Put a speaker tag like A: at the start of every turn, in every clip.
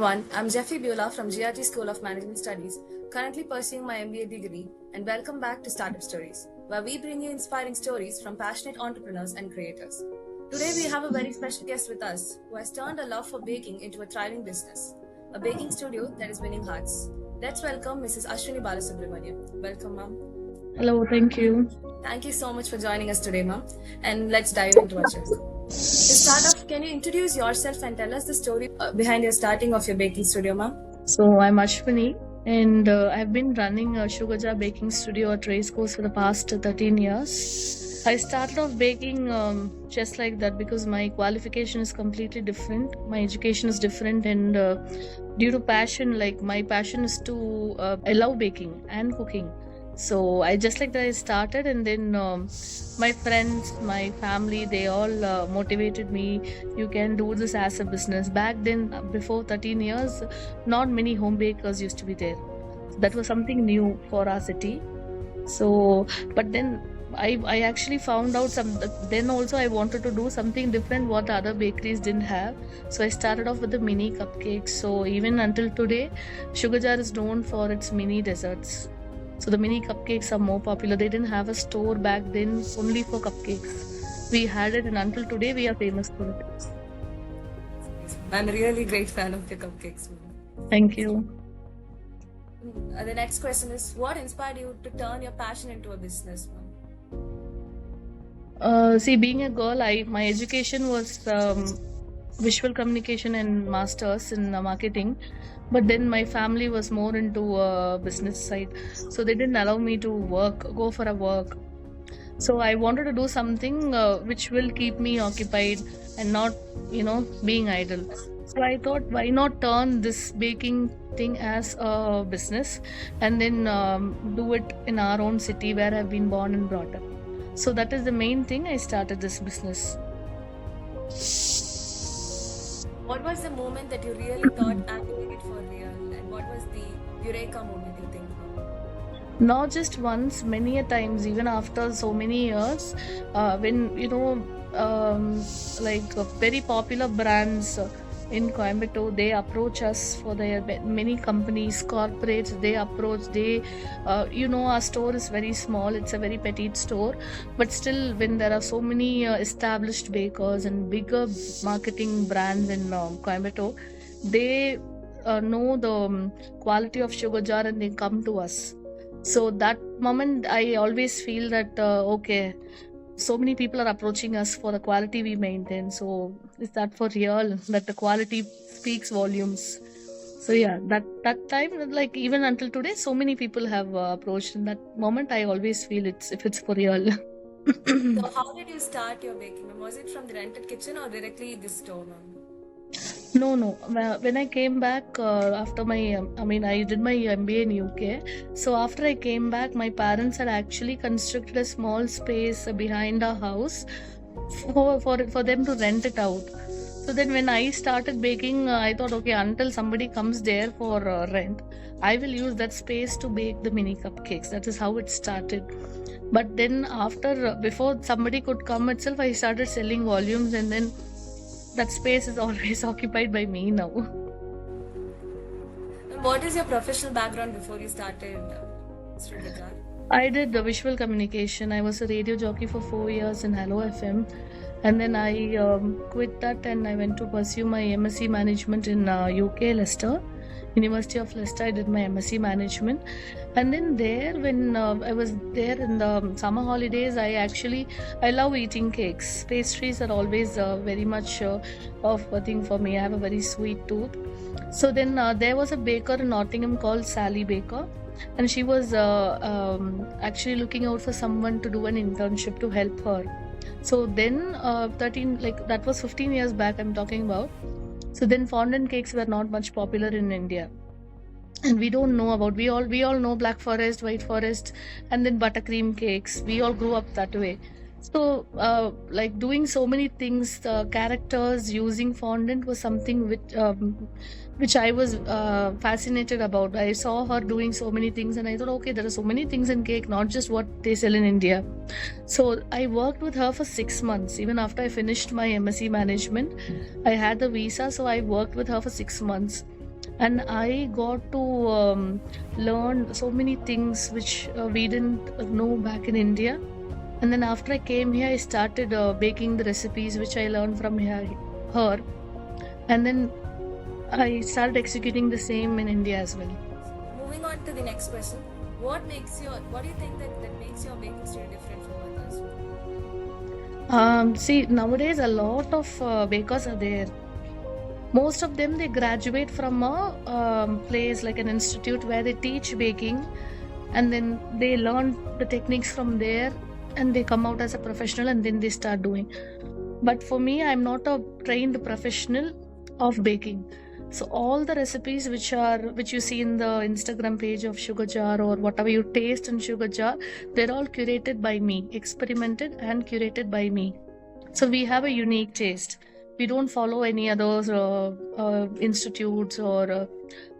A: everyone, I'm Jeffy Beulah from GRT School of Management Studies, currently pursuing my MBA degree, and welcome back to Startup Stories, where we bring you inspiring stories from passionate entrepreneurs and creators. Today we have a very special guest with us who has turned a love for baking into a thriving business, a baking studio that is winning hearts. Let's welcome Mrs. Ashwini Balasubramaniam. Welcome, ma'am.
B: Hello, thank you.
A: Thank you so much for joining us today, ma'am. And let's dive into our show. To start off, can you introduce yourself and tell us the story behind your starting of your baking studio, ma'am?
B: So I'm Ashwini, and I've been running a Sugar Jar Baking Studio at Race Course for the past 13 years. I started off baking just like that because my qualification is completely different. My education is different, and due to passion, like my passion is to I love baking and cooking. So I just like that I started, and then my friends, my family, they all motivated me. You can do this as a business. Back then, before 13 years, not many home bakers used to be there. That was something new for our city. So, but then I actually found out then also I wanted to do something different what other bakeries didn't have. So I started off with the mini cupcakes. So even until today, Sugar Jar is known for its mini desserts. So the mini cupcakes are more popular. They didn't have a store back then only for cupcakes. We had it, and until today we are famous for it.
A: I'm a really great fan of your cupcakes.
B: Thank you.
A: The next question is, what inspired you to turn your passion into a business?
B: See, being a girl, my education was visual communication and masters in marketing. But then my family was more into business side, so they didn't allow me to go for a work. So I wanted to do something which will keep me occupied and not, being idle. So I thought, why not turn this baking thing as a business and then do it in our own city where I've been born and brought up. So that is the main thing. I started this business.
A: What was the moment that you really thought I'm doing it for real? And what was the eureka moment you think?
B: Not just once, many a times, even after so many years, when, like very popular brands in Coimbatore, they approach us for their many companies, corporates, our store is very small, it's a very petite store, but still when there are so many established bakers and bigger marketing brands in Coimbatore, they know the quality of Sugar Jar and they come to us. So that moment I always feel that, okay, so many people are approaching us for the quality we maintain. So is that for real? That the quality speaks volumes. So yeah, that time, like even until today, so many people have approached. In that moment, I always feel if it's for real.
A: So how did you start your baking? Was it from the rented kitchen or directly the store?
B: No. When I came back after I did my MBA in UK. So after I came back, my parents had actually constructed a small space behind our house for them to rent it out. So then when I started baking, I thought, okay, until somebody comes there for rent, I will use that space to bake the mini cupcakes. That is how it started. But then before somebody could come itself, I started selling volumes, and then that space is always occupied by me now.
A: What is your professional background before you started Sugar Jar?
B: I did the visual communication. I was a radio jockey for 4 years in Hello FM. And then I quit that and I went to pursue my MSc Management in UK, Leicester. University of Leicester, I did my MSc Management. And then there, when I was there in the summer holidays, I love eating cakes. Pastries are always very much of a thing for me. I have a very sweet tooth. So then there was a baker in Nottingham called Sally Baker. And she was actually looking out for someone to do an internship to help her. So then that was 15 years back I'm talking about. So then fondant cakes were not much popular in India. And we don't know about, we all know Black Forest, White Forest, and then buttercream cakes. We all grew up that way. So like doing so many things, characters using fondant was something which I was fascinated about. I saw her doing so many things and I thought, okay, there are so many things in cake, not just what they sell in India. So I worked with her for 6 months. Even after I finished my MSc Management, I had the visa, so I worked with her for 6 months. and I got to learn so many things which we didn't know back in India. And then after I came here, I started baking the recipes which I learned from her, and then I started executing the same in India as well.
A: Moving on to the next question, what do you think that makes your baking style different from others?
B: See, nowadays a lot of bakers are there. Most of them, they graduate from a place like an institute where they teach baking, and then they learn the techniques from there, and they come out as a professional, and then they start doing. But for me, I'm not a trained professional of baking. So all the recipes which you see in the Instagram page of Sugar Jar, or whatever you taste in Sugar Jar, they're all curated by me, experimented and curated by me. So we have a unique taste. We don't follow any other institutes or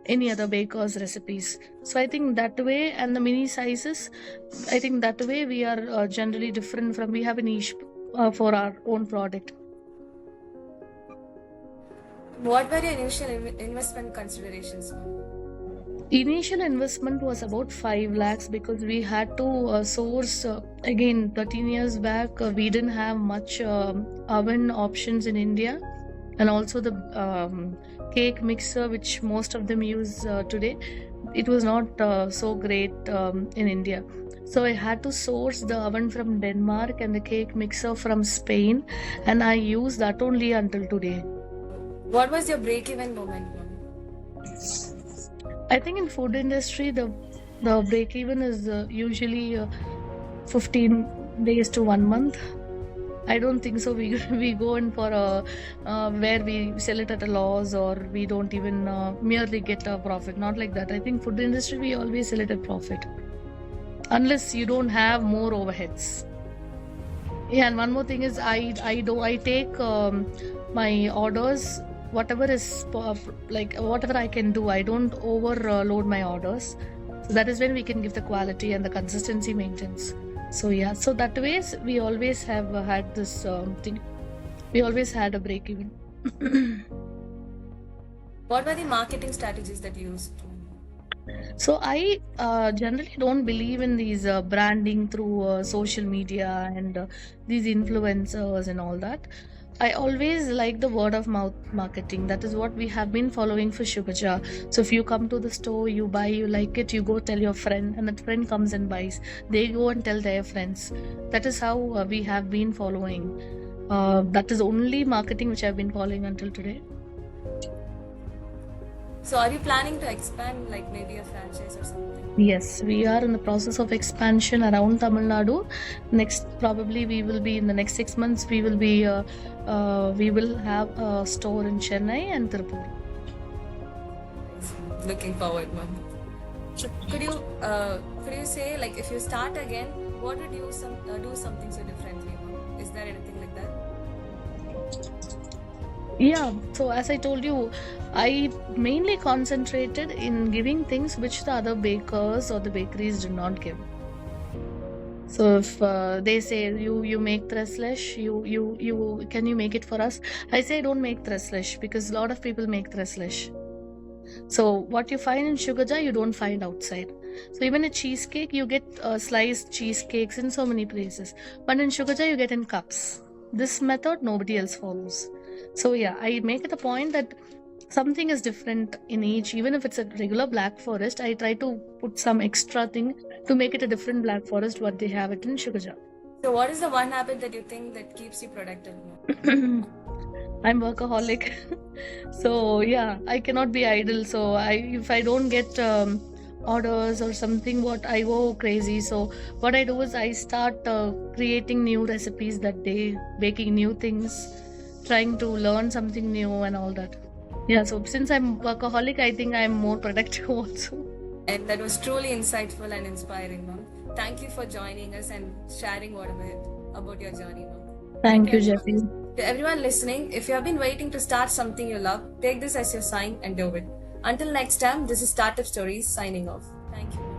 B: any other baker's recipes. So I think that way, and the mini sizes, I think that way we are generally different from, we have a niche for our own product.
A: What were your initial investment considerations?
B: Initial investment was about 5 lakhs because we had to source, again 13 years back, we didn't have much oven options in India, and also the cake mixer which most of them use today, it was not so great in India. So I had to source the oven from Denmark and the cake mixer from Spain, and I use that only until today.
A: What was your break-even moment?
B: I think in food industry, the break-even is usually 15 days to 1 month. I don't think so. We go in for where we sell it at a loss, or we don't even merely get a profit. Not like that. I think food industry, we always sell it at profit, unless you don't have more overheads. Yeah, and one more thing is I take my orders, whatever is like whatever I can do. I don't overload my orders. So that is when we can give the quality and the consistency maintenance. So yeah, so that ways we always have had this thing. We always had a break even.
A: What were the marketing strategies that you used?
B: So I generally don't believe in these branding through social media and these influencers and all that. I always like the word of mouth marketing. That is what we have been following for Sugar Jar. So if you come to the store, you buy, you like it, you go tell your friend, and that friend comes and buys. They go and tell their friends. That is how we have been following. That is only marketing which I've been following until today.
A: So are you planning to expand, like maybe a franchise or something?
B: Yes, we are in the process of expansion around Tamil Nadu. Next, probably we will be in the next 6 months. We will have a store in Chennai and Tirupur.
A: Looking forward, ma'am. So could you say, like, if you start again, what would you do something so differently, ma'am? Is there anything like that?
B: Yeah, so as I told you, I mainly concentrated in giving things which the other bakers or the bakeries did not give. So if they say you make treslesh, can you make it for us? I say don't make treslesh because a lot of people make treslesh. So what you find in Sugar Jar, you don't find outside. So even a cheesecake, you get sliced cheesecakes in so many places, but in Sugar Jar you get in cups. This method nobody else follows. So yeah, I make it a point that something is different in each. Even if it's a regular Black Forest, I try to put some extra thing to make it a different Black Forest what they have it in Sugar Jar.
A: So what is the one habit that you think that keeps you productive?
B: I'm workaholic. So yeah, I cannot be idle. So if I don't get orders or something, what I go crazy. So what I do is I start creating new recipes that day, baking new things, trying to learn something new and all that. Yeah, so since I'm workaholic, I think I'm more productive also.
A: And that was truly insightful and inspiring, ma'am. Thank you for joining us and sharing about your journey, ma'am.
B: Thank you, Jeffy.
A: To everyone listening, if you have been waiting to start something you love, take this as your sign and do it. Until next time, this is Startup Stories signing off. Thank you.